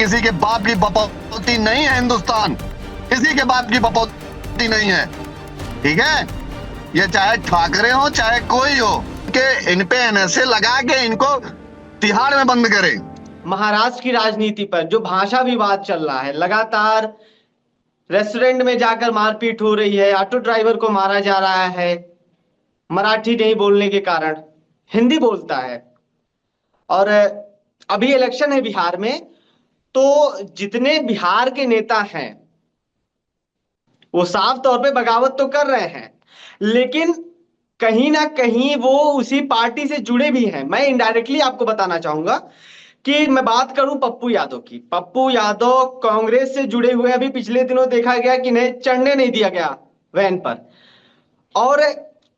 किसी के बाप की बपौती नहीं है हिंदुस्तान, किसी के बाप की बपौती नहीं है। ठीक है, ये चाहे ठाकरे हो चाहे कोई हो, कि इन पे एनएसए लगा के इनको तिहाड़ में बंद करें। महाराष्ट्र की राजनीति पर जो भाषा विवाद चल रहा है, लगातार रेस्टोरेंट में जाकर मारपीट हो रही है, ऑटो ड्राइवर को मारा जा रहा है मराठी नहीं बोलने के कारण, हिंदी बोलता है। और अभी इलेक्शन है बिहार में, तो जितने बिहार के नेता हैं वो साफ तौर पे बगावत तो कर रहे हैं, लेकिन कहीं ना कहीं वो उसी पार्टी से जुड़े भी हैं। मैं इनडायरेक्टली आपको बताना चाहूंगा कि मैं बात करूं पप्पू यादव की। पप्पू यादव कांग्रेस से जुड़े हुए, अभी पिछले दिनों देखा गया कि इन्हें चढ़ने नहीं दिया गया वैन पर। और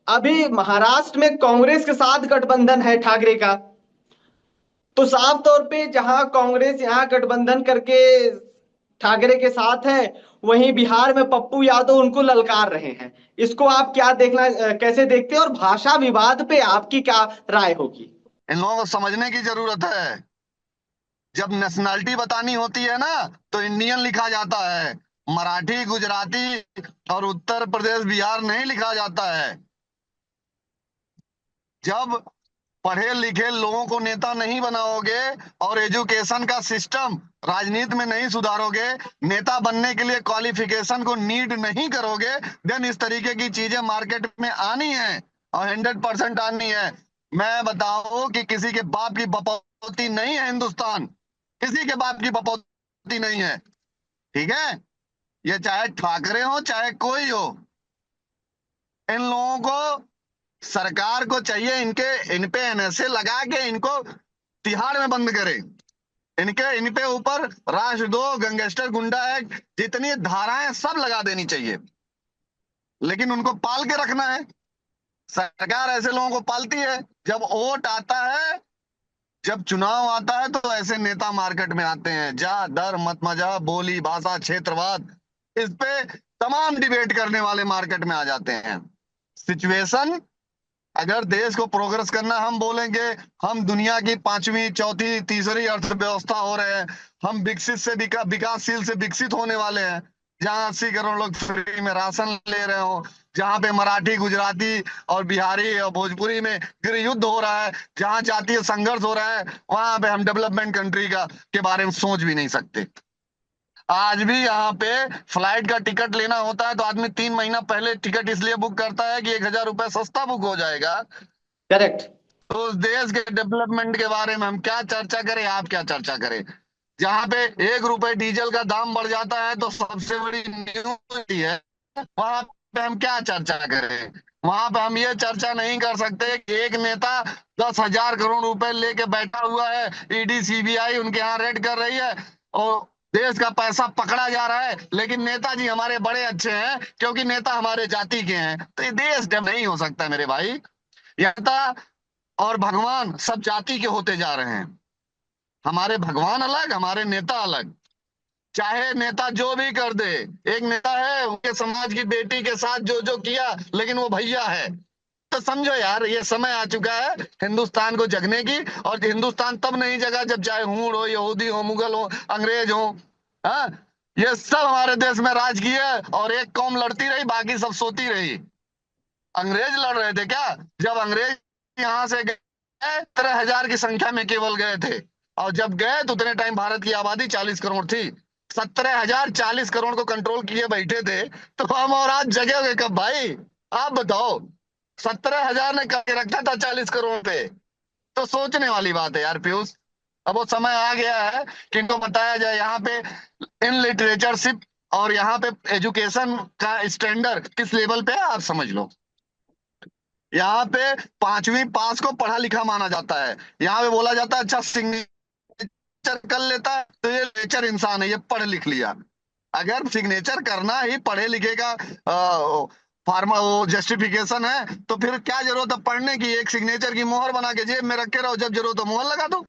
अभी महाराष्ट्र में कांग्रेस के साथ गठबंधन है ठाकरे का, तो साफ तौर पे जहां कांग्रेस यहां गठबंधन करके ठाकरे के साथ है, वहीं बिहार में पप्पू यादव उनको ललकार रहे हैं। इसको आप क्या देखना, कैसे देखते हैं, और भाषा विवाद पे आपकी क्या राय होगी? इन लोगों को समझने की जरूरत है। जब नेशनलिटी बतानी होती है ना, तो इंडियन लिखा जाता है, मराठी, गुजराती और उत्तर प्रदेश बिहार नहीं लिखा जाता है। जब पढ़े लिखे लोगों को नेता नहीं बनाओगे और एजुकेशन का सिस्टम राजनीति में नहीं सुधारोगे, नेता बनने के लिए क्वालिफिकेशन को नीड नहीं करोगे, देन इस तरीके की चीजें मार्केट में आनी है और 100% आनी है। मैं बताऊं कि किसी के बाप की बपौती नहीं है हिंदुस्तान, किसी के बाप की बपौती नहीं है। ठीक है, ये चाहे ठाकरे हो चाहे कोई हो, इन लोगों को, सरकार को चाहिए इन पे एनएसए लगा के इनको तिहाड़ में बंद करे। इन पे ऊपर राष्ट्रद्रोह, गैंगस्टर, गुंडा एक्ट, जितनी धाराएं सब लगा देनी चाहिए, लेकिन उनको पाल के रखना है। सरकार ऐसे लोगों को पालती है। जब वोट आता है, जब चुनाव आता है, तो ऐसे नेता मार्केट में आते हैं। जा दर मत मजा, बोली भाषा, क्षेत्रवाद, इस पे तमाम डिबेट करने वाले मार्केट में आ जाते हैं। सिचुएशन, अगर देश को प्रोग्रेस करना, हम बोलेंगे हम दुनिया की 5वीं, चौथी, तीसरी अर्थव्यवस्था हो रहे हैं, हम विकसित से विकासशील से विकसित होने वाले हैं, जहां 80 करोड़ लोग फ्री में राशन ले रहे हो, जहां पे मराठी, गुजराती और बिहारी और भोजपुरी में गृह युद्ध हो रहा है, जहां जातीय संघर्ष हो रहा है, वहां पे हम डेवलपमेंट कंट्री के बारे में सोच भी नहीं सकते। आज भी यहाँ पे फ्लाइट का टिकट लेना होता है तो आदमी 3 महीना पहले टिकट इसलिए बुक करता है कि 1,000 रुपए सस्ता बुक हो जाएगा। करेक्ट। तो उस देश के डेवलपमेंट के बारे में हम क्या चर्चा करें, आप क्या चर्चा करें? जहाँ पे 1 रुपए डीजल का दाम बढ़ जाता है तो सबसे बड़ी न्यूज है, वहां पे हम क्या चर्चा करें? वहां पे हम ये चर्चा नहीं कर सकते कि एक नेता 10,000 करोड़ रुपए लेके बैठा हुआ है, ईडी सीबीआई उनके यहाँ रेड कर रही है और देश का पैसा पकड़ा जा रहा है, लेकिन नेताजी हमारे बड़े अच्छे हैं क्योंकि नेता हमारे जाति के हैं। तो ये देश जब नहीं हो सकता मेरे भाई। ये नेता और भगवान सब जाति के होते जा रहे हैं। हमारे भगवान अलग, हमारे नेता अलग। चाहे नेता जो भी कर दे, एक नेता है उनके समाज की बेटी के साथ जो जो किया, लेकिन वो भैया है। तो समझो यार, ये समय आ चुका है हिंदुस्तान को जगने की। और हिंदुस्तान तब नहीं जगा जब चाहे हूण हो, यहूदी हो, मुगल हो, अंग्रेज हो, हाँ, ये सब हमारे देश में राज किए और एक कौम लड़ती रही, बाकी सब सोती रही। अंग्रेज लड़ रहे थे क्या? जब अंग्रेज यहाँ से गए 17,000 की संख्या में केवल गए थे, और जब गए तो उतने टाइम भारत की आबादी 40 करोड़ थी। 17,000 40 करोड़ को कंट्रोल किए बैठे थे, तो हम और आज जगेंगे कब भाई? आप बताओ। 17,000 ने करके रखा था 40 करोड़ पे। तो सोचने वाली बात है यार पीयूष। अब वो समय आ गया है कि इनको बताया जाए यहाँ पे इन लिटरेचरशिप और यहाँ पे एजुकेशन का स्टैंडर्ड किस लेवल पे है, आप समझ लो। यहाँ पे 5वीं पास को पढ़ा लिखा माना जाता है। यहाँ पे बोला जाता है अच्छा सिग्नेचर कर लेता है तो ये नेचर इंसान है, ये पढ़ लिख लिया। अगर सिग्नेचर करना ही पढ़े लिखे का फार्मा वो जस्टिफिकेशन है, तो फिर क्या जरूरत है पढ़ने की? एक सिग्नेचर की मोहर बना के जेब में रखे रहो, जब जरूरत हो मोहर लगा दो।